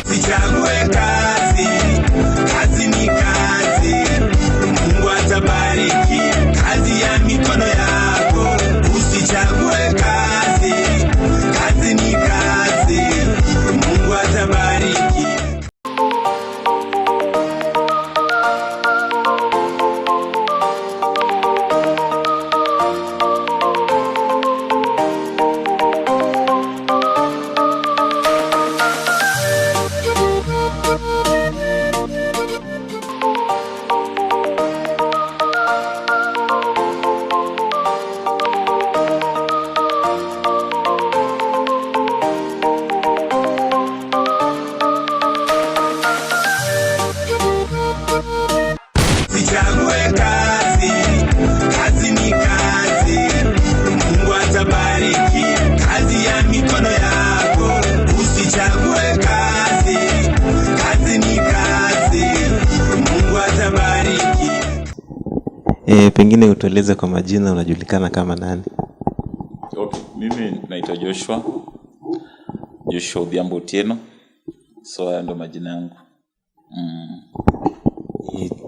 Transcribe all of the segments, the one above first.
Usichague kazi, kazi ni kazi. Mungu atabariki kazi ya mikono yako. Usichague kazi, kazi ni kazi. Mungu atabariki. Usichague kazi, kazi ni kazi. Mungu atabariki kazi ya mikono yako. Usichague kazi, kazi ni kazi. Mungu atabariki. Pengine utueleze kwa majina, unajulikana kama nani? Okay, mimi naitwa Joshua Odhiambo Otieno. So haya ndo majina yangu.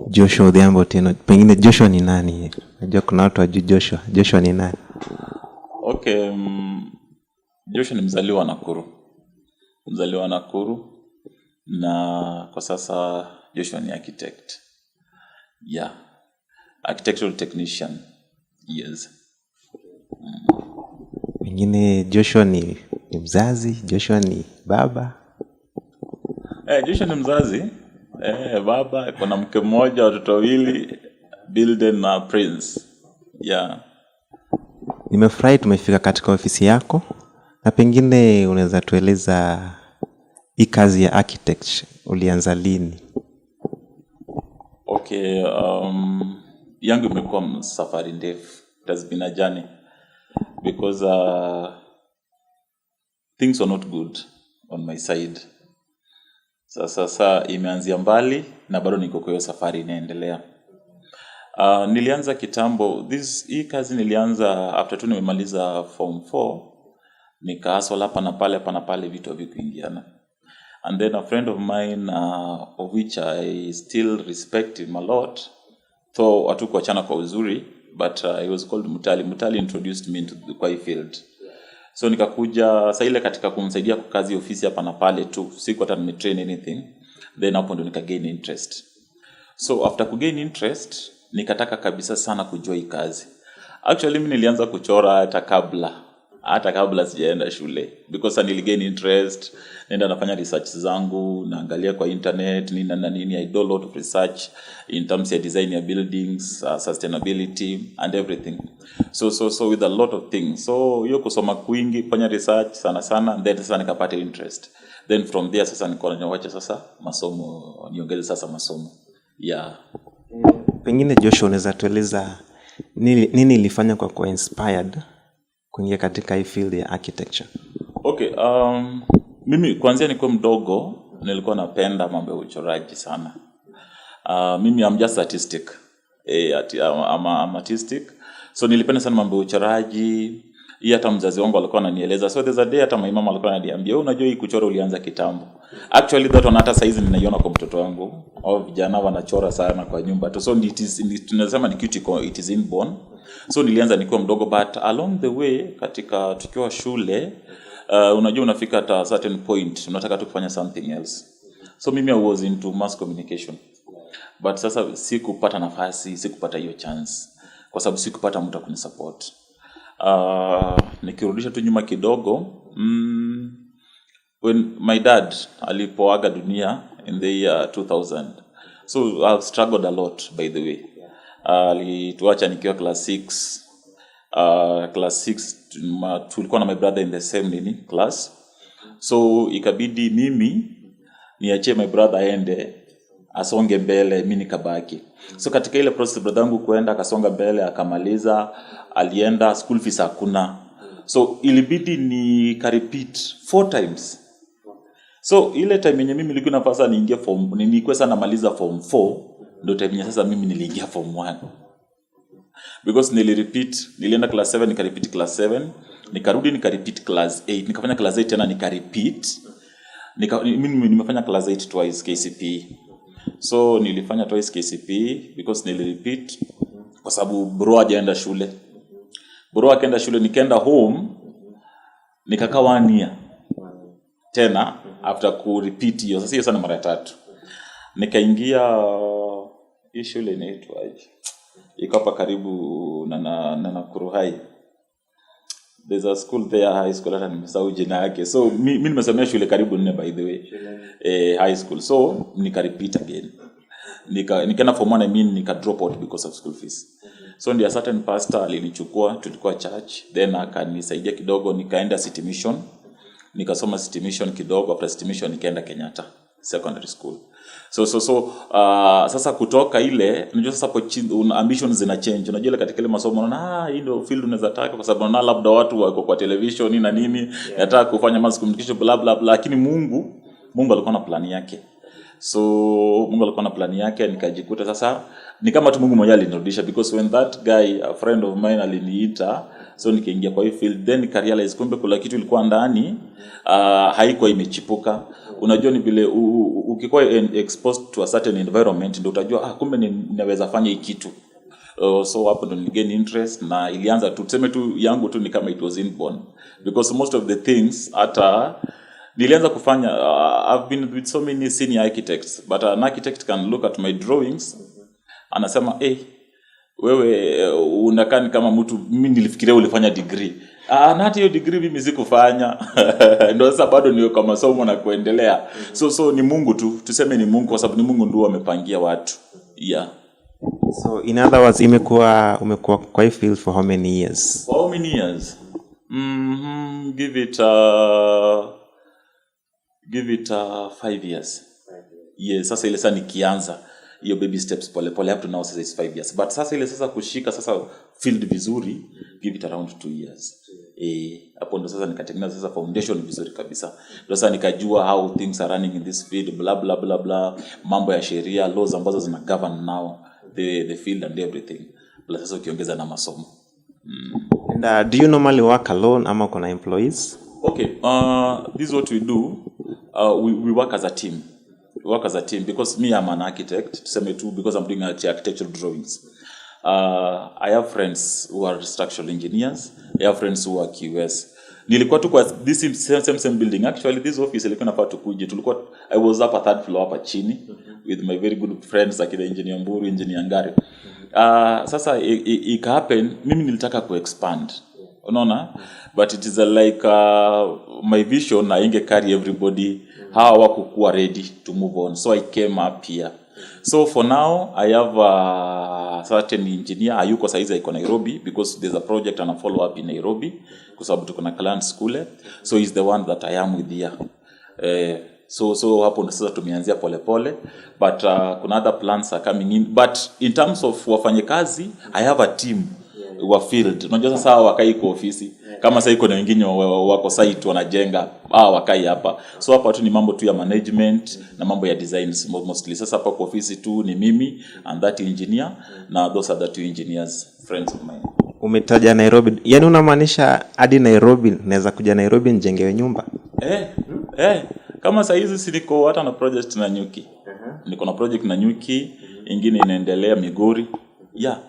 Joshua Odhiambo Otieno. Pengine Joshua ni nani? Najua kuna watu wajui Joshua. Joshua ni nani? Okay, Joshua ni mzaliwa Nakuru na kwa sasa Joshua ni architect. Yeah. Architectural technician. Yes. Pengine Joshua ni mzazi, Joshua ni baba. Joshua ni mzazi. Baba, kuna mke mmoja, watoto wawili, Bilden na Prince. Yeah. Nimefurahi tumefika katika ofisi yako. Na pengine unaweza tueleza hii kazi ya architect ulianza lini? Okay, yangu imekuwa safari ndefu. It has been a journey because things were not good on my side. Sasa imeanzia mbali na bado niko kwa hiyo safari inaendelea. Nilianza kitambo. Hii kazi nilianza after tu nimemaliza form 4. Nikaaswa hapa na pale vitu havikuingiana. And then a friend of mine of which I still respect him a lot. So hatukuachana kwa uzuri, but he was called Mutali. Mutali introduced me into the field. So nikakuja sasa ile katika kumsaidia kwa kazi ofisi hapa na pale tu, siku hata nimetrain anything. Then hapo ndo gain interest. So after gain interest, nikataka kabisa sana kujua hii kazi. Actually mimi nilianza kuchora hata kabla sijaenda shule, because gain interest, nenda nafanya research zangu, naangalia kwa internet nini na nini. I do a lot of research in terms of design ya buildings, sustainability and everything. So with a lot of things. So hiyo kusoma kwingi, fanya research sana, and then sasa nikapata interest. Then from there sasa nikaona niache sasa masomo, niongeze sasa masomo. Yeah. Pengine Joshua unaweza tueleza nini ilifanya kwa inspired kuingia katika hii field ya architecture? Okay, mimi kwanza nilikuwa mdogo nilikuwa napenda mambo ya uchoraji sana. Mimi am just artistic. I'm artistic. So nilipenda sana mambo ya uchoraji. Hata mzazi wangu alikuwa ananieleza. So there's a day hata my mama alikuwa ananiambia, unajua hii kuchora ulianza kitambo. Actually that one hata saizi ninaiona kwa mtoto wangu. Au vijana wanachora sana kwa nyumba. So tunasema ni cuticle, it is inborn. So nilianza nikiwa mdogo, but along the way katika tukiwa shule, unajua unafika at a certain point unataka tu kufanya something else. So mimi I was into mass communication. But sasa sikupata nafasi, sikupata hiyo chance kwa sababu sikupata mtu kunisupport. Nikirudisha tu nyuma kidogo, when my dad alipoaga dunia in the year 2000. So I've struggled a lot, by the way. Alituacha nikiwa class 6. Class 6 tulikuwa na my brother in the same class. So ikabidi mimi niachie my brother aende asonge mbele, mimi nikabaki. So katika ile process brother yangu kuenda akasonga mbele akamaliza, alienda, school fees hakuna. So ilibidi repeat 4 times. So ile time yenye mimi nilikuwa nafasa niingie nilikuwa sana maliza form 4, ndio time yenye sasa mimi niliingia form 1. Because nilienda class 7 nikarepeat class 7, nikarudi nikarepeat class 8, nikafanya class 8 tena nikarepeat. Mimi nimefanya class 8 twice KCPE. So nilifanya twice KCPE because nilirepeat kwa sababu bro hajaenda shule. Bro akaenda shule, nikaenda home nikakaa 1 year tena after ku repeat hiyo. Sasa hiyo sana mara 3 nikaingia hii shule inaitwa iko hapa karibu na Nakuru High. There's a school there, high school, hata nimesahau jina yake. So mimi nimesomea shule karibu 4 by the way. High school. So nika repeat again. Nikaenda form 1 nika drop out because of school fees. So ndio a certain pastor alinichukua, tulikuwa church, then akanisaidia kidogo, nikaenda City Mission. Nikasoma City Mission kidogo, after City Mission nikaenda Kenyatta Secondary School. Sasa kutoka ile unajua sasa hapo ambitions zina change. Unajua katika ile masomo unaona hii ndio field unaweza taka kwa sababu unaona labda watu wako kwa television na nini, nataka kufanya mass communication bla bla bla, lakini Mungu alikuwa na plan yake. So Mungu alikuwa na plan yake, nikajikuta sasa ni kama tu Mungu mwenyewe alinirudisha because when that guy, a friend of mine, aliniita, so nikaingia kwa hii field, then nika realize kumbe kuna kitu ilikuwa ndani haikuwa imechipuka. Unajua ni vile ukikuwa exposed to a certain environment ndio utajua kumbe ninaweza fanya hii kitu. So hapo ndo niligain interest na ilianza tu tuseme tu yangu tu ni kama it was inborn because most of the things hata nilianza kufanya I've been with so many senior architects, but an architect can look at my drawings anasema wewe unakaa kama mtu, mimi nilifikiria ulifanya degree. Na hata hiyo degree mimi sikufanya. Ndio sasa bado niko kama masomo na kuendelea. So ni Mungu tu, tuseme ni Mungu kwa sababu ni Mungu ndio amepangia watu. Yeah. So in other words, umekuwa kwa hii field for how many years? For how many years? Give it 5 years. Yes, sasa ile sasa nikianza hiyo baby steps pole pole up to now sasa is 5 years. But sasa ile sasa kushika sasa field vizuri, give it around 2 years. Hapo ndo sasa nikatengeneza sasa foundation vizuri kabisa. Ndio sasa nikajua how things are running in this field, bla bla bla bla, mambo ya sheria, laws ambazo zina govern now the field and everything. Plus sasa ukiongeza na masomo. And do you normally work alone ama kuna employees? Okay, this is what we do. We work as a team. We work as a team because me, I'm an architect, tuseme too, because I'm doing architectural drawings. I have friends who are structural engineers. I have friends who are QS. Nilikuwa tu kwa this same building. Actually, this office ilikuwa nafaa tukuje. I was up at 3rd floor hapa chini with my very good friends like the engineer Mburu, engineer Ngare. Sasa it happen, mimi nilitaka ku-expand. Unaona? But it is like my vision I inge carry everybody how wakukuwa ready to move on. So I came up here. So for now I have a certain engineer ayuko saizi iko Nairobi because there's a project and a follow up in Nairobi kwa sababu tuko na client school. So he's the one that I am with here. So hapo ndo sasa tumeanzia pole pole, but kuna other plans are coming in, but in terms of wafanyakazi I have a team wa field. Unajua sasa wakai kwa ofisi kama sasa iko na wengine wako site wanajenga wakai hapa. So hapa tu ni mambo tu ya management na mambo ya designs mostly. Sasa hapa kwa ofisi tu ni mimi and that engineer na those other 2 engineers friends of mine. Umetaja Nairobi, yani unamaanisha hadi Nairobi naweza kuja Nairobi nijengewe nyumba? Kama sasa hizi siliko hata na project na Nyuki. Niko na project na Nyuki, ingine inaendelea Migori. Yeah.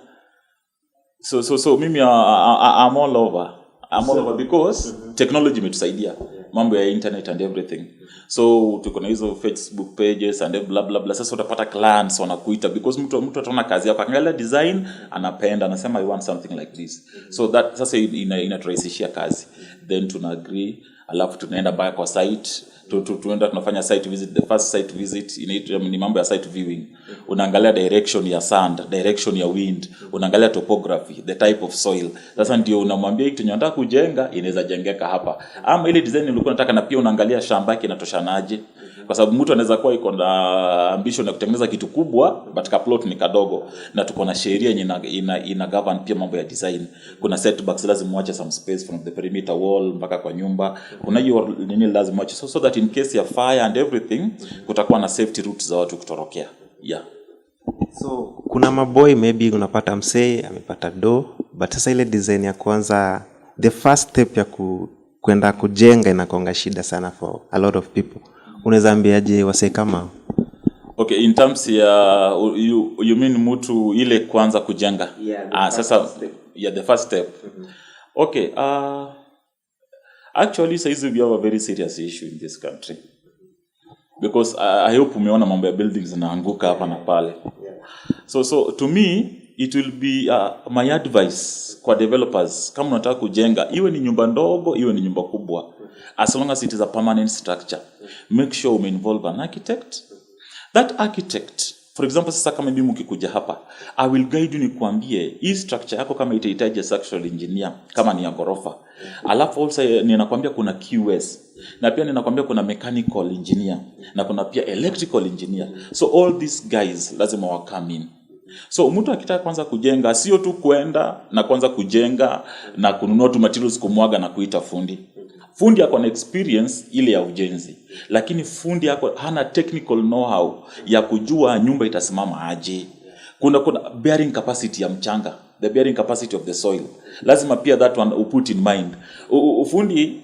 So mimi I'm all over. I'm all over because technology imetusaidia mambo ya internet and everything. So tuko na hizo Facebook pages and blah blah blah. Sasa utapata clients wanakuita because mtu ataona kazi yako, akaangalia design, anapenda, anasema I want something like this. So that sasa inaturahisishia kazi. Then tuna agree, alafu tunaenda back kwa site. Tuenda tunafanya site visit. The first site visit ni mambo ya site viewing. Unaangalia direction ya sand, direction ya wind, unaangalia topography, the type of soil. Sasa ndio unamwambia hiki tunataka kujenga inaweza jengeka hapa, ama ile design ulikuwa unataka, na pia unaangalia shamba yake inatoshanaje, kwa sababu mtu anaweza kuwa iko na ambition ya kutengeneza kitu kubwa but ka plot ni kadogo, na tuko na sheria yenye ina govern pia mambo ya design. Kuna setbacks, lazima uache some space from the perimeter wall mpaka kwa nyumba. Kuna hiyo nini lazima uache so that in case ya fire and everything kutakuwa na safety routes za watu kutorokea. Yeah. So kuna maboy maybe unapata msee amepata do, but sasa ile design ya kwanza, the first step ya kwenda kujenga inakonga shida sana for a lot of people. Unaweza ambiaje wase kama? Okay, in terms ya you mean mtu ile kwanza kujenga? Sasa the first step. Okay, actually says we have a very serious issue in this country. Because I hope umeona mambo ya buildings zinaanguka hapa na pale. So to me it will be my advice kwa developers, kama unataka kujenga, iwe ni nyumba ndogo, iwe ni nyumba kubwa, as long as it is a permanent structure, make sure you involve an architect. That architect, for example, sasa kama mimi mkikuja hapa, I will guide you nikwambie hii structure yako kama itahitaji structural engineer kama ni ya ghorofa. Alafu also ninakwambia kuna QS, na pia ninakwambia kuna mechanical engineer, na kuna pia electrical engineer. So all these guys lazima wa come in. So mtu akitaka kwanza kujenga, sio tu kwenda na kwanza kujenga na kununua tu materials kumwaga na kuita fundi. Fundi ako na experience ile ya ujenzi, lakini fundi yako hana technical know-how ya kujua nyumba itasimama aje. Kuna bearing capacity ya mchanga, the bearing capacity of the soil. Lazima pia that one put in mind. Fundi,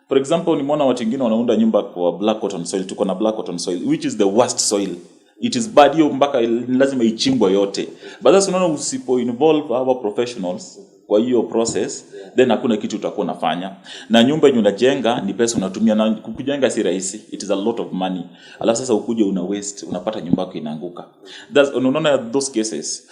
for example, nimeona watu wengine wanaunda nyumba kwa black cotton soil. Tuko na black cotton soil, which is the worst soil. It is bad, hiyo mpaka lazima ichimbwe yote. But sasa unaona usipo involve our professionals kwa hiyo process, then hakuna kitu utakuwa unafanya. Na nyumba yenye unajenga ni pesa unatumia, na kujenga si rahisi, it is a lot of money. Alafu sasa ukuje una waste, unapata nyumba yako inaanguka. That's unaona those cases.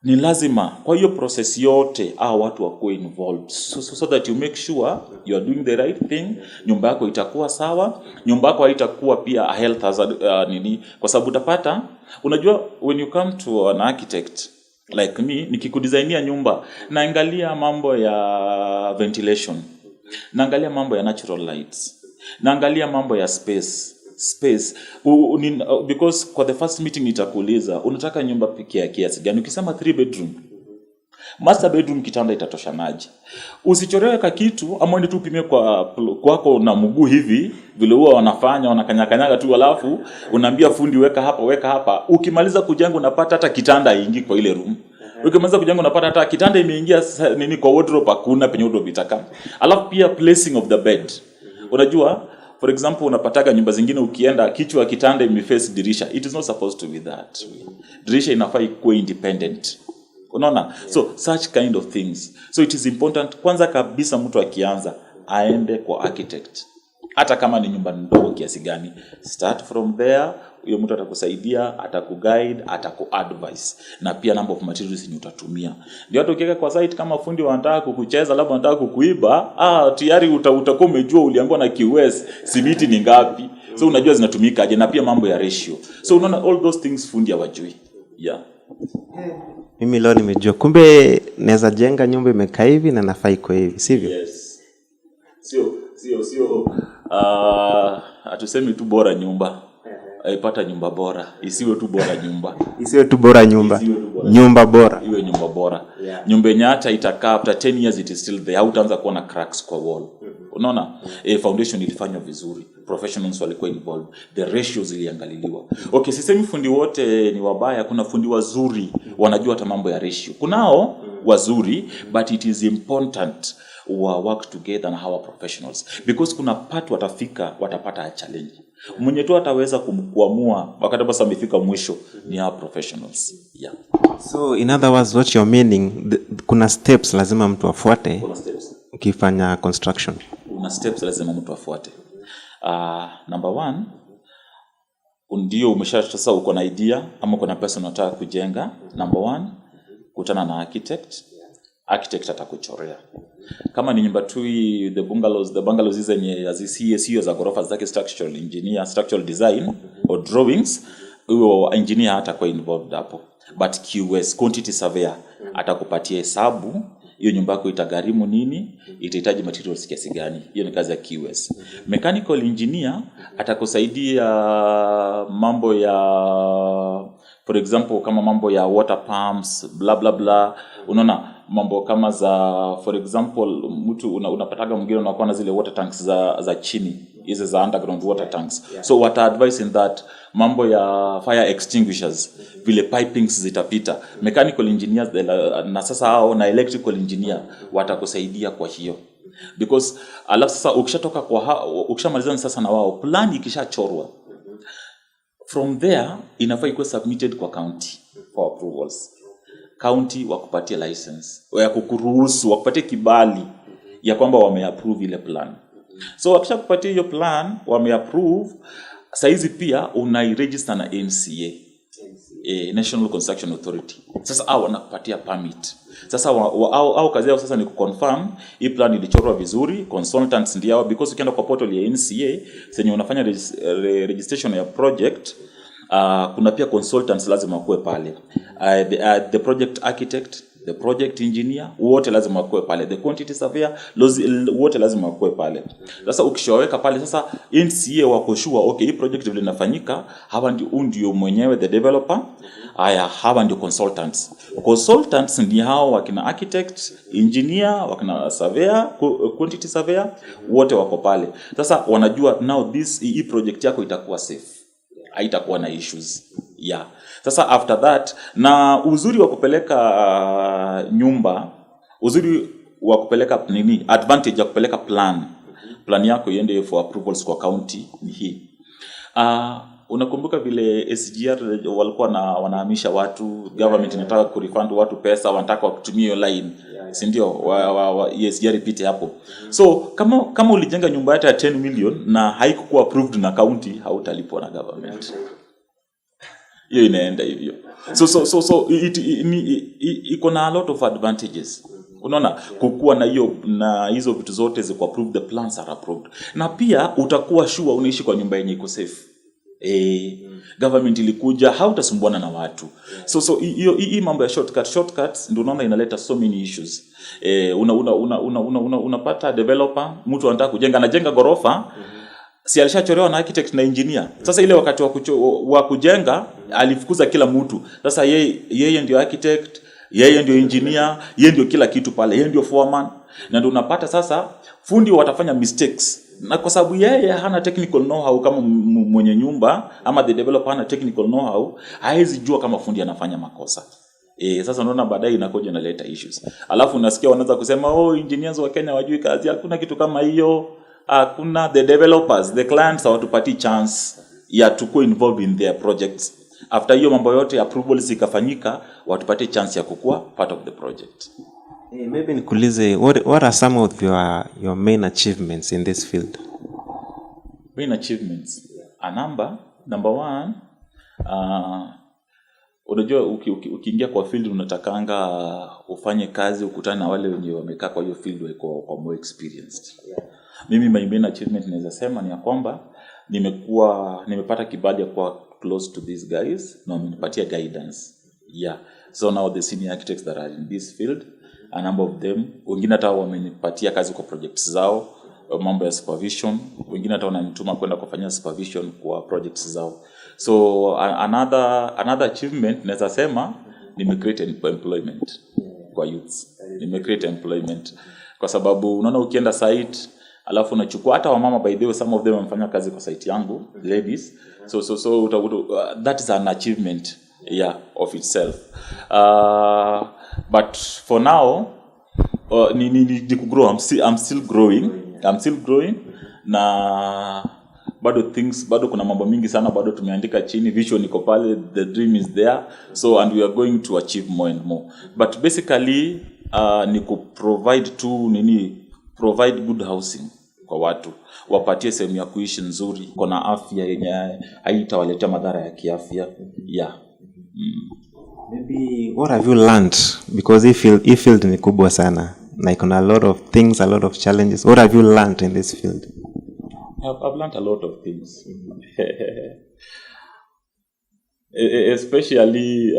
Ni lazima kwa hiyo process yote watu wakuwe involved, so that you make sure you are doing the right thing. Nyumba yako itakuwa sawa, nyumba yako haitakuwa pia a health hazard kwa sababu utapata, unajua when you come to an architect like me, nikikudesignia nyumba, naangalia mambo ya ventilation, naangalia mambo ya natural lights, naangalia mambo ya space. Because kwa the first meeting nitakuuliza unataka nyumba pekee ya kiasi gani. Ukisema 3 bedroom, master bedroom kitanda itatoshanaje? Usichorewe ka kitu ama uende tu upime kwako na mguu hivi vile huwa wanafanya, wanakanyakanyaga tu, alafu unaambia fundi weka hapa. Ukimaliza kujenga unapata hata kitanda haingii kwa ile room. Ukimaliza kujenga unapata hata kitanda imeingia kwa wardrobe, hakuna penye wardrobe itaka. Alafu pia placing of the bed. Unajua, for example, unapataga nyumba zingine ukienda kichwa kitanda imeface dirisha. It is not supposed to be that. Dirisha inafaa ikuwe independent. Unaona? So such kind of things. So it is important kwanza kabisa mtu akianza aende kwa architect. Hata kama ni nyumba ndogo kiasi gani, start from there. Huyo mtu atakusaidia, atakuguide, atakuadvise, na pia number of materials ni utatumia. Ndio hata ukiweka kwa site kama fundi wanataka kukucheza, labda wanataka kukuiba, tayari utakuwa umejua uliambiwa na QS simiti ni ngapi. So unajua zinatumika aje, na pia mambo ya ratio. So unaona all those things fundi hawajui. Yeah. Mimi leo nimejua kumbe naweza jenga nyumba imekaa hivi na nafaa iko hivi, sivyo? Yes. Sio atusemi tu bora nyumba. Aipata nyumba bora, isiwe tu bora nyumba. Nyumba bora. Iwe nyumba bora. Yeah. Nyumba yenye hata itakaa after 10 years it is still there. Hautaanza kuona cracks kwa wall. Unaona? Foundation ilifanywa vizuri. Professionals walikuwa involved. The ratios iliangaliliwa. Okay, sisemi fundi wote ni wabaya, kuna fundi wazuri wanajua hata mambo ya ratio. Kunao wazuri, but it is important work together na hawa professionals, because kuna part watapata a challenge. Mwenye tu ataweza kuamua wakati basi amefika mwisho ni hawa professionals. Yeah. So in other words, what you're meaning, kuna steps lazima mtu afuate. Kuna steps ukifanya construction. Kuna steps lazima mtu afuate. Number 1, ndio umesha uko na idea ama uko na pesa unataka kujenga. Number 1, kutana na architect. Architect atakuchorea. Kama ni nyumba tu the bungalows hizo zenye azisiyo za ghorofa zake, structural engineer, structural design or drawings, huyo engineer hatakuwa involved hapo. But QS, quantity surveyor, atakupatia hesabu hiyo nyumba yako itagharimu nini, itahitaji materials kiasi gani. Hiyo ni kazi ya QS. Mechanical engineer atakusaidia mambo ya, for example, kama mambo ya water pumps, bla bla bla. Unaona mambo kama za, for example, mtu unapataga mwingine unakuwa na zile water tanks za chini, hizo za underground water tanks. Yeah. So what advice in that, mambo ya fire extinguishers, vile pipings zitapita, mechanical engineers na sasa hao na electrical engineer watakusaidia kwa hiyo. Because alafu sasa ukishatoka ukishamalizana sasa na wao, plan ikishachorwa, from there inafaa ikuwe submitted kwa county for approvals. County wakupatie license, ya kukuruhusu, wakupatie kibali ya kwamba wameapprove ile plan. So wakishakupatia hiyo plan, wameapprove, saizi pia unairegister na NCA, National Construction Authority. Sasa hao wanakupatia permit. Sasa au kazi yao sasa ni kuconfirm hii plan ilichorwa vizuri, consultants ndio, because ukienda kwa portal ya NCA senye unafanya registration ya project, kuna pia consultants lazima wakuwe pale. The project architect, the project engineer, wote lazima wakuwe pale. The quantity surveyor, wote lazima wakuwe pale. Sasa ukishaweka pale, sasa NCA wako sure, okay, hii project vile inafanyika, hawa ndio mwenyewe the developer, hawa ndio consultants. Consultants ni hao wakina architect, engineer, wakina surveyor, quantity surveyor, wote wako pale. Sasa wanajua now hii project yako itakuwa safe, haitakuwa na issues. Yeah. Sasa after that, na uzuri wa kupeleka nyumba, uzuri wa kupeleka advantage ya kupeleka plan yako iende for approvals kwa county ni hii. Unakumbuka vile SGR walikuwa wanahamisha watu, government inataka kurefund watu pesa, wanataka kutumia hiyo line, si ndio? SGR ipite hapo. So kama ulijenga nyumba yako ya 10 million na haikuwa approved na county, hautalipwa na government. Hiyo inaenda hivyo. So iko na a lot of advantages. Unaona, kukuwa na hizo vitu zote ziko approved, the plans are approved. Na pia utakuwa sure unaishi kwa nyumba yenye iko safe. Government ilikuja, hautasumbuana na watu. So hii mambo ya shortcuts ndio unaona inaleta so many issues. Unapata developer, mtu anataka kujenga, anajenga gorofa, si alishachorewa na architect na engineer. Sasa ile wakati wa kujenga alifukuza kila mtu. Sasa yeye ndio architect, yeye ndio engineer, yeye ndio kila kitu pale, yeye ndio foreman. Na ndio unapata sasa fundi watafanya mistakes. Na kwa sababu yeye hana technical know-how kama mwenye nyumba, ama the developer hana technical know-how, haizi jua kama fundi anafanya makosa. Sasa unaona baadaye inakuja inaleta issues. Alafu unasikia wanaanza kusema engineers wa Kenya wajui kazi. Hakuna kitu kama hiyo. Kuna the developers, the clients hawatupati chance ya to involved in their projects. After hiyo mambo yote approvals ikafanyika, watupate chance ya kukua part of the project. Maybe nikuulize, what are some of your main achievements in this field? Main achievements. Number one, unajua ukiingia kwa field unatakanga ufanye kazi, ukutane na wale wenye wamekaa kwa hiyo field wako more experienced. Mimi my main achievement naweza sema ni ya kwamba nimepata kibali ya kuwa close to these guys na wamenipatia guidance. Yeah. So now the senior architects that are in this field, a number of them, wengine hata wamenipatia kazi kwa projects zao, mambo ya supervision, wengine hata wananituma kwenda kufanya supervision kwa projects zao. So another achievement naweza sema nimecreate employment kwa youths. Nimecreate employment kwa sababu unaona ukienda site alafu unachukua hata wamama, by the way some of them wamefanya kazi kwa site yangu, ladies. So that is an achievement of itself. But for now ni kugrow. I'm still growing na bado kuna mambo mingi sana bado tumeandika chini, vision iko pale, the dream is there, so and we are going to achieve more and more. But basically ni provide good housing kwa watu, wapatie sehemu ya kuishi nzuri, kuna afya yenye haitawaletea madhara ya kiafya. Maybe what have you learned, because hii field ni kubwa sana, like on a lot of things, a lot of challenges. What have you learned in this field? I've learned a lot of things. Especially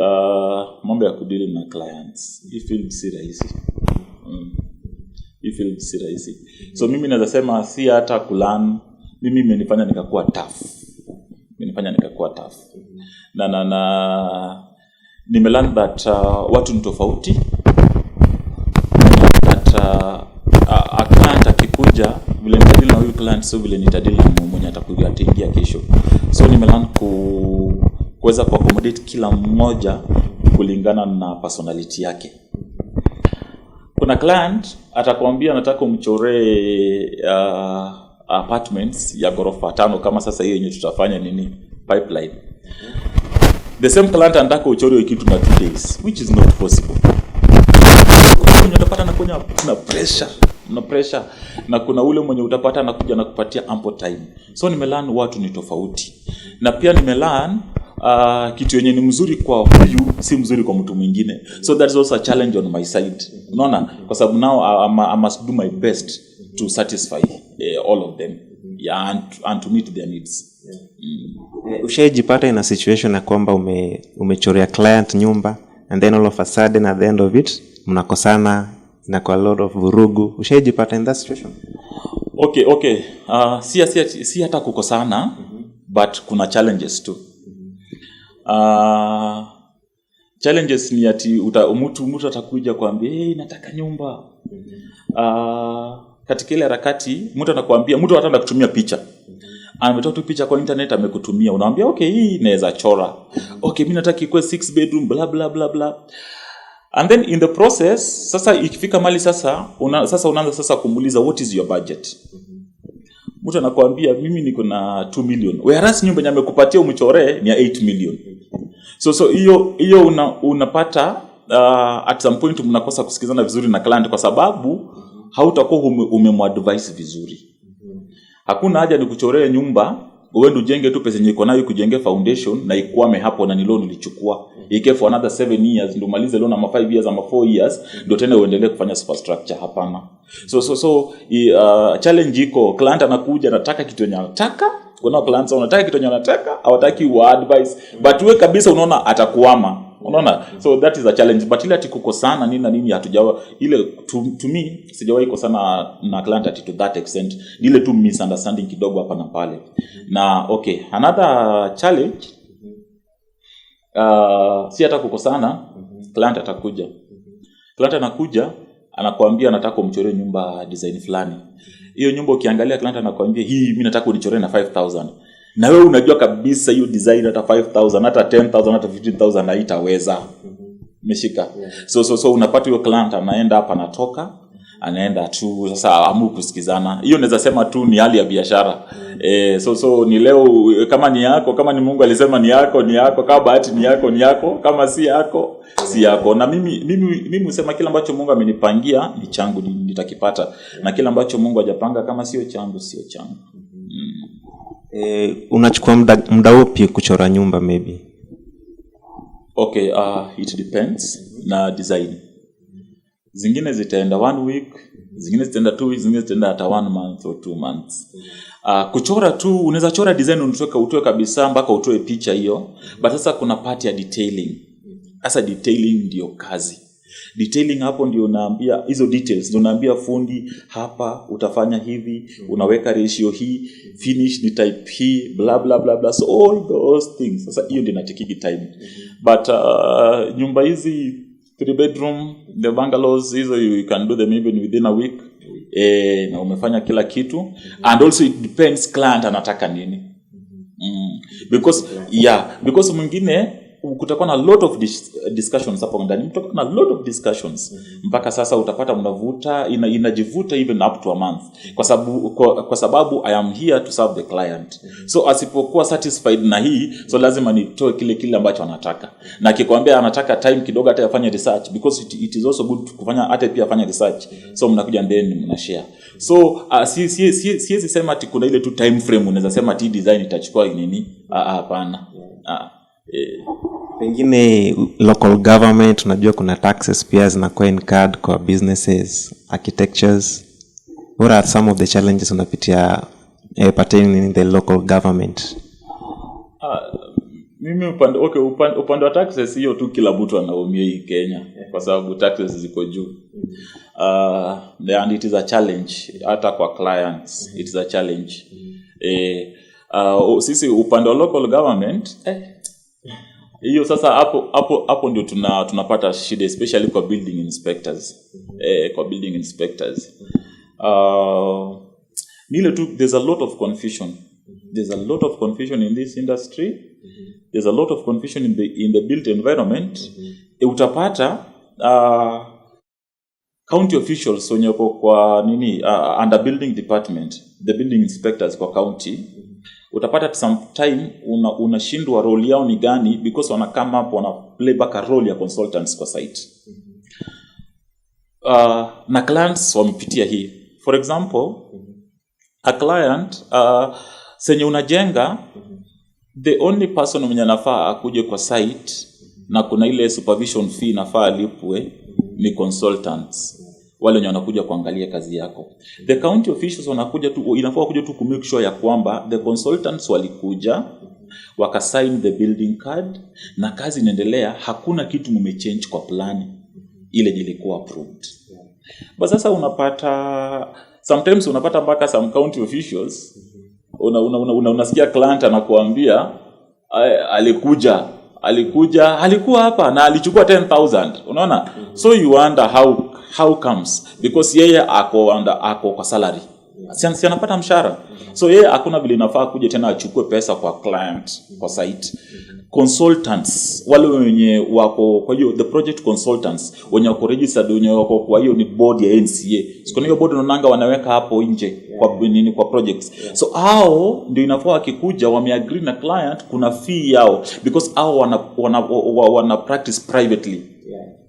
mambo ya kudili na clients. Hii field si rahisi. So mimi naweza sema si hata kulearn, mimi imenifanya nikakuwa tough. Na nimelearn that watu ni tofauti. That a client akikuja vile nitadili na huyu client so vile nitadili na mwenye atakuja ataingia kesho. So nimelearn kuweza kuaccommodate kila mmoja kulingana na personality yake. Kuna client atakwambia nataka umchoree apartments ya ghorofa 5 kama sasa hiyo yenye tutafanya nini pipeline. The same client anataka uchore kitu na 2 days, which is not possible. Unatapata nakuja na pressure na kuna ule mwenye utapata anakuja na kupatia ample time. So nimelearn watu ni tofauti. Na pia nimelearn kitu yenye ni mzuri kwa huyu si mzuri kwa mtu mwingine. So that is also a challenge on my side. Unaona? Kwa sababu now I must do my best to satisfy all of them. Yeah, and to meet their needs. Ushaijipata in a situation na kwamba umechorea client nyumba and then all of a sudden at the end of it mnakosana na kwa a lot of vurugu? Ushaijipata in that situation? Okay. Si hata kukosana, but kuna challenges too. Challenges ni ati mtu atakuja kuambia nataka nyumba. Katika ile harakati mtu anakuambia, mtu anataka kutumia picha. Ametoa tu picha kwa internet amekutumia. Unaambia okay, hii inaweza chora. Okay, mimi nataka ikuwe 6 bedroom bla bla bla bla. And then in the process sasa ikifika mali sasa unaanza sasa kumuuliza what is your budget. Mtu anakuambia mimi niko na 2 million. Whereas nyumba yenye amekupatia umchoree ni ya 8 million. So hiyo unapata at some point mnakosa kusikizana vizuri na client kwa sababu hautakuwa umemwadvise vizuri. Hakuna haja ni kuchoree nyumba uende ujenge tu pesa yenye iko nayo kujenge foundation na ikwame hapo na ni loan ulichukua. Ike for another 7 years ndio malize loan ama 5 years ama 4 years ndio tena uendelee kufanya superstructure. Hapana. So challenge iko client anakuja anataka kitu yenye anataka. Kuna clients wanataka kitu yenye anataka, hawataki wa advice, but wewe kabisa unaona atakuama. Unaona? So that is a challenge. But ile ati kukosana nini na nini hatujawa ile to me sijawahi kukosana na client ati to that extent. Ile tu misunderstanding kidogo hapa na pale. Na okay, another challenge si hata kukosana, client atakuja. Client anakuja anakuambia nataka umchoree nyumba design fulani. Hiyo nyumba ukiangalia client anakuambia hii mimi nataka unichoree na 5000. Na wewe unajua kabisa hiyo design hata 5000 hata 10000 hata 15000 haitaweza. Umeshika. So unapata hiyo client anaenda hapa anatoka, anaenda tu sasa amu kusikizana. Hiyo naweza sema tu ni hali ya biashara. So ni leo kama ni yako, kama ni Mungu alisema ni yako, kama bahati ni yako, kama si yako, si yako. Na mimi husema kila ambacho Mungu amenipangia ni changu, nitakipata. Na kila ambacho Mungu hajapanga kama sio changu, sio changu. Unachukua muda upi kuchora nyumba maybe? Okay, it depends na design. Zingine zitaenda 1 week, zingine zitaenda 2 weeks, zingine zitaenda hata 1 month or 2 months. Kuchora tu unaweza chora design utoe kabisa mpaka utoe picha hiyo, but sasa kuna part ya detailing. Sasa detailing ndio kazi. Detailing hapo ndio unaambia hizo details, ndio unaambia fundi hapa utafanya hivi, unaweka ratio hii, finish ni type hii, bla bla bla bla, so all those things. Sasa hiyo ndio inatakiki time. But nyumba hizi 3 bedroom, the bungalows hizo you can do them even within a week. Na umefanya kila kitu. And also it depends client anataka nini. Because mwingine kutakuwa na lot of discussions hapo ndani, kutakuwa na lot of discussions mpaka sasa utapata mnavuta inajivuta even up to a month kwa sababu I am here to serve the client. So asipokuwa satisfied na hii, so lazima nitoe kile ambacho anataka, na akikwambia anataka time kidogo hata afanye research, because it is also good kufanya hata pia afanye research. So mnakuja then mnashare. So siwezi sema ati kuna ile tu time frame unaweza sema ati design itachukua nini. Hapana. Pengine local government, unajua kuna taxes pia zinakuwa incurred kwa businesses, architectures. What are some of the challenges unapitia pertaining in the local government? Mimi upande wa taxes hiyo tu kila mtu anaumia hii Kenya kwa sababu taxes ziko juu. And it is a challenge hata kwa clients, it is a challenge. Sisi upande wa local government hiyo sasa hapo ndio tunapata shida, especially kwa building inspectors. Nile tu there's a lot of confusion. There's a lot of confusion in this industry. There's a lot of confusion in the built environment. Utapata county officials wenye wako kwa under building department, the building inspectors kwa county, utapata at some time unashindwa role yao ni gani, because wana come up wana play back a role ya consultants kwa site. Na clients wamepitia hii. For example, a client senye unajenga, the only person mwenye anafaa akuje kwa site na kuna ile supervision fee nafaa alipwe ni consultants, wale wenye wanakuja kuangalia kazi yako. The county officials wanakuja tu, inafaa kuja tu ku make sure ya kwamba the consultants walikuja wakasign the building card na kazi inaendelea, hakuna kitu mmechange kwa plan ile ilikuwa approved. But sasa unapata sometimes unapata mpaka some county officials unasikia client anakuambia alikuwa hapa na alichukua 10,000, unaona. So you wonder how comes, because yeye ako kwa salary, si anapata mshahara. So yeye hakuna vile inafaa kuja tena achukue pesa kwa client kwa site. Consultants wale wenye wako kwa hiyo, the project consultants wenye wako registered, wenye wako kwa hiyo ni board ya NCA. So hiyo board unaonanga wanaweka hapo nje kwa projects. So hao ndio inafaa wakikuja wameagree na client, kuna fee yao, because hao wana practice privately.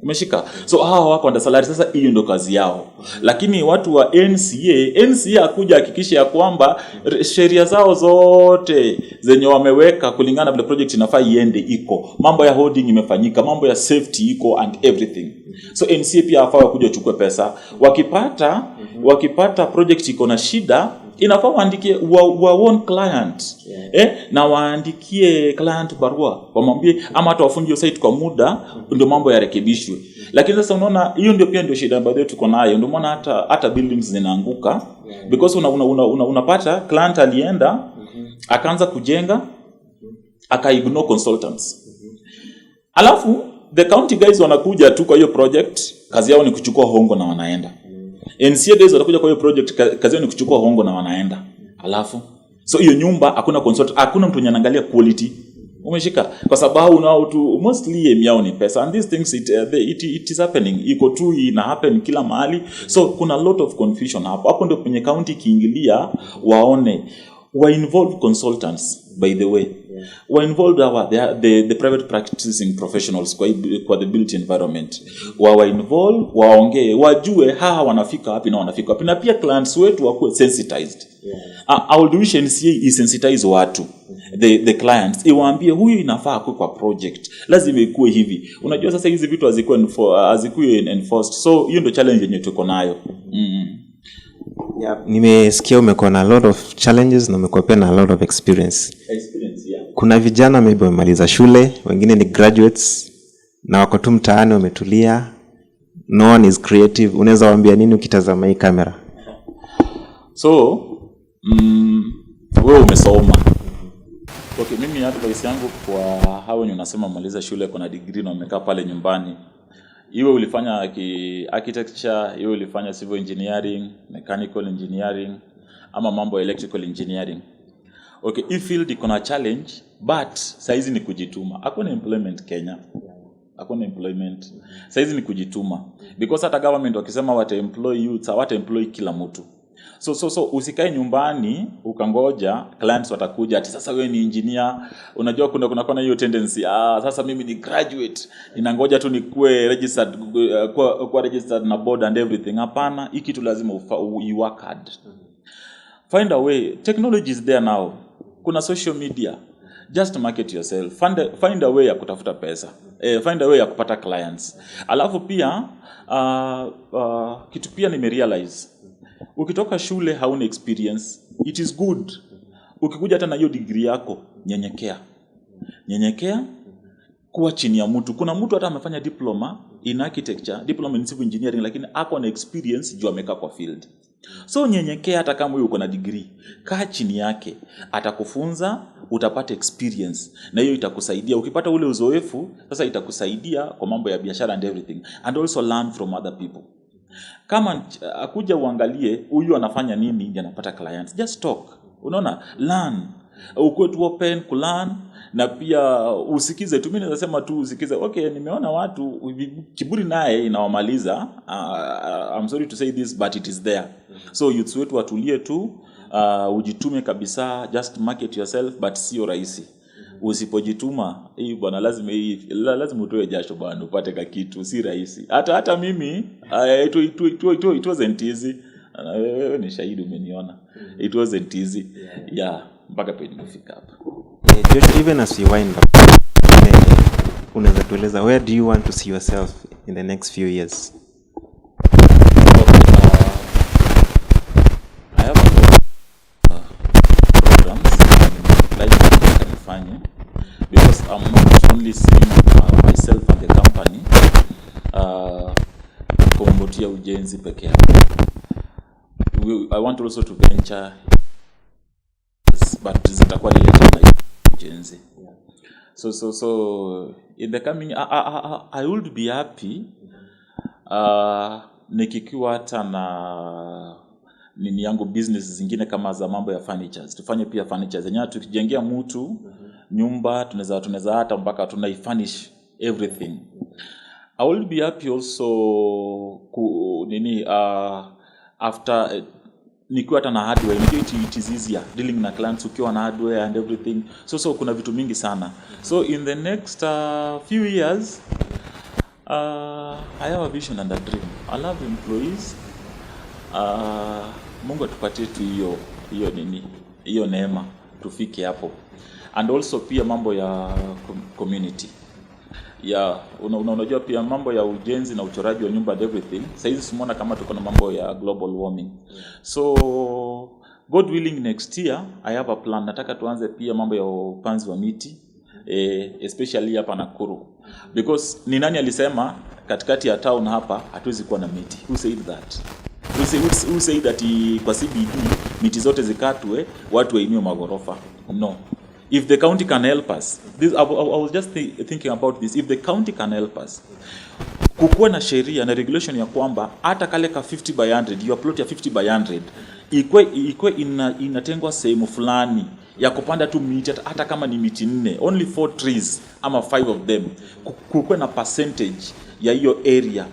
Umeshika? So hao wako under salary, sasa hiyo ndio kazi yao. Lakini watu wa NCA akuja hakikisha ya kwamba sheria zao zote zenye wameweka kulingana vile project inafaa iende iko. Mambo ya holding imefanyika, mambo ya safety iko and everything. So NCA pia afaa kuja chukue pesa. Wakipata project iko na shida, inafaa waandikie one client. Na waandikie client barua, wamwambie ama hata wafungie hiyo site kwa muda ndio mambo yarekebishwe. Lakini sasa unaona hiyo ndio pia ndio shida ambayo tuko nayo. Ndio maana hata buildings zinaanguka, because unapata client alienda akaanza kujenga ignore consultants. Alafu the county guys wanakuja tu kwa hiyo project, kazi yao ni kuchukua hongo na wanaenda. NCA guys watakuja kwa hiyo project, kazi yao ni kuchukua hongo na wanaenda. Alafu so hiyo nyumba hakuna consultant, hakuna mtu anaangalia quality. Umeshika? Kwa sababu unao tu mostly aim yao ni pesa, and these things it is happening, iko tu ina happen kila mahali. So kuna a lot of confusion hapo ndio kwenye county kiingilia waone wa involve consultants, by the way. Wa involved the private practicing professionals kwa the built environment. Wa involve, waongee, wajue hawa wanafika wapi na wanafika wapi, na pia clients wetu wakuwe sensitized. Our tuition is sensitize watu, the clients, iwaambie huyu inafaa kwa project, lazima ikuwe hivi. Unajua sasa hizi vitu hazikuwe enforced. So hiyo ndio challenge yenye tuko nayo. Nimesikia umekuwa na a lot of challenges na umekuwa pia na a lot of experience. Kuna vijana maybe wamemaliza shule, wengine ni graduates na wako tu mtaani wametulia, no one is creative. Unaweza waambia nini ukitazama hii kamera? So wewe umesoma. Okay, mimi advice yangu kwa hao wenye unasema maliza shule kuna degree na wamekaa pale nyumbani, iwe ulifanya architecture, iwe ulifanya civil engineering, mechanical engineering, ama mambo electrical engineering. Okay, hii field iko na challenge, but saizi ni kujituma. Hakuna employment Kenya. Hakuna employment. Saizi ni kujituma. Because hata government wakisema wata-employ youth, wata-employ kila mtu. So usikae nyumbani ukangoja clients watakuja ati sasa wewe ni engineer. Unajua kuna hiyo tendency, sasa mimi ni graduate, ninangoja tu nikuwe registered kwa registered na board and everything. Hapana, hiki tu lazima you work hard. Find a way. Technology is there now. Kuna social media. Just market yourself. Find a way ya kutafuta pesa. Find a way ya kupata clients. Alafu pia kitu pia nimerealize, ukitoka shule hauna experience, it is good ukikuja hata na hiyo degree yako, nyenyekea kuwa chini ya mtu. Kuna mtu hata amefanya diploma in architecture, diploma in civil engineering, lakini ako na experience juu amekaa kwa field. So nyenyekea, hata kama wewe uko na degree, kaa chini yake, atakufunza, utapata experience, na hiyo itakusaidia. Ukipata ule uzoefu sasa itakusaidia kwa mambo ya biashara and everything, and also learn from other people. Kama akuja uangalie huyu anafanya nini ndio anapata clients, just talk. Unaona, learn. Ukuwe tu open kulearn, na pia usikize tu. Mimi naweza sema tu usikize. Okay, nimeona watu kiburi naye inawamaliza. I'm sorry to say this, but it is there. So youths wetu watulie tu, ujitume kabisa, just market yourself, but sio rahisi. Usipojituma hii bwana, lazima utoe jasho bwana upate ka kitu, si rahisi. Hata mimi it wasn't easy. Wewe ni shahidi, umeniona. It wasn't easy. Yeah, mpaka pale nimefika hapa. Josh, even as you wind up, unaweza tueleza where do you want to see yourself in the next few years? I have programs because I'm not only seeing myself and the company kumbotia ujenzi peke yake. I want also to venture, but zitakuwa related na ujenzi. So in the coming, I would be happy nikikiwa hata na nini yangu business zingine kama za mambo ya furnitures. Tufanye pia furnitures zenyewe, tukijengea mtu nyumba tunaweza hata mpaka tunaifurnish everything. I will be happy also after nikiwa hata na hardware, it is easier dealing na clients ukiwa na hardware and everything. So kuna vitu mingi sana. So in the next few years, I have a vision and a dream. I love employees. Mungu atupatie tu hiyo neema tufike hapo. And also pia mambo ya community. Unajua pia mambo ya ujenzi na uchoraji wa nyumba and everything. Sasa hizi simuona kama tuko na mambo ya global warming. So God willing, next year I have a plan. Nataka tuanze pia mambo ya upanzi wa miti, especially hapa Nakuru. Because ni nani alisema katikati ya town hapa hatuwezi kuwa na miti? Who said that? Who said that kwa CBD miti zote zikatwe watu wainue magorofa? No. If the county can help us, I was just thinking about this. If the county can help us, kukuwa na sheria na regulation ya kwamba hata kale ka 50 by 100, your plot ya 50 by 100 ikwe inatengwa sehemu fulani ya kupanda tu miti, hata kama ni miti 4, only 4 trees ama 5 of them, kukuwe na percentage ya hiyo area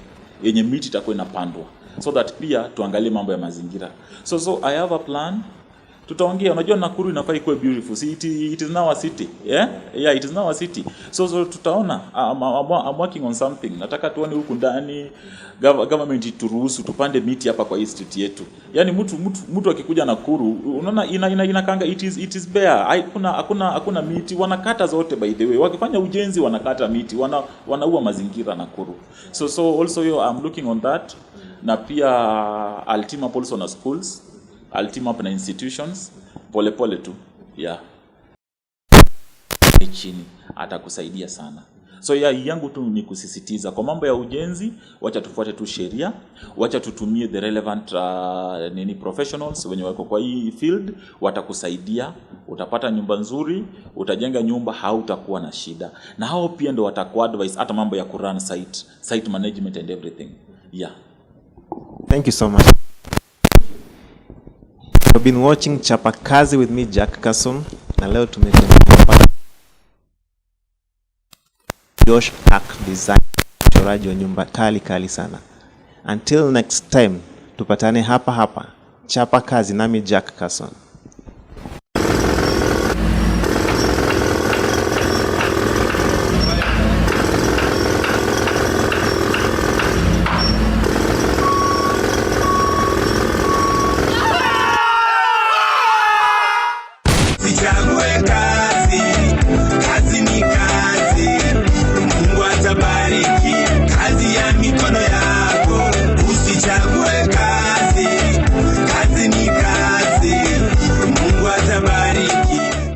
yenye miti itakuwa inapandwa, so that pia tuangalie mambo ya mazingira. So I have a plan. Tutaongea, unajua Nakuru inafaa ikuwe beautiful. See, it is now a city. Yeah, it is now a city. So tutaona. I'm working on something. Nataka tuone huku ndani government ituruhusu tupande miti hapa kwa hii street yetu. Yaani mtu akikuja Nakuru, unaona inakanga it is bare. Hakuna miti, wanakata zote by the way. Wakifanya ujenzi wanakata miti, wanaua mazingira Nakuru. So also I'm looking on that. Na pia I'll team up also na schools. I'll team up na institutions, pole tu. Yeah. Chini atakusaidia sana. So yangu tu ni kusisitiza kwa mambo ya ujenzi, wacha tufuate tu sheria, wacha tutumie the relevant professionals wenye wako kwa hii field, watakusaidia, utapata nyumba nzuri, utajenga nyumba, hautakuwa na shida. Na hao pia ndio wataku advise hata mambo ya kurun site management and everything. Yeah. Thank you so much. You've been watching Chapa Kazi with me, Jack Carson, na leo tumetembea Josh Hack Design, uchoraji wa nyumba kali sana. Until next time, tupatane hapa Chapa Kazi, nami Jack Carson. Sichague kazi.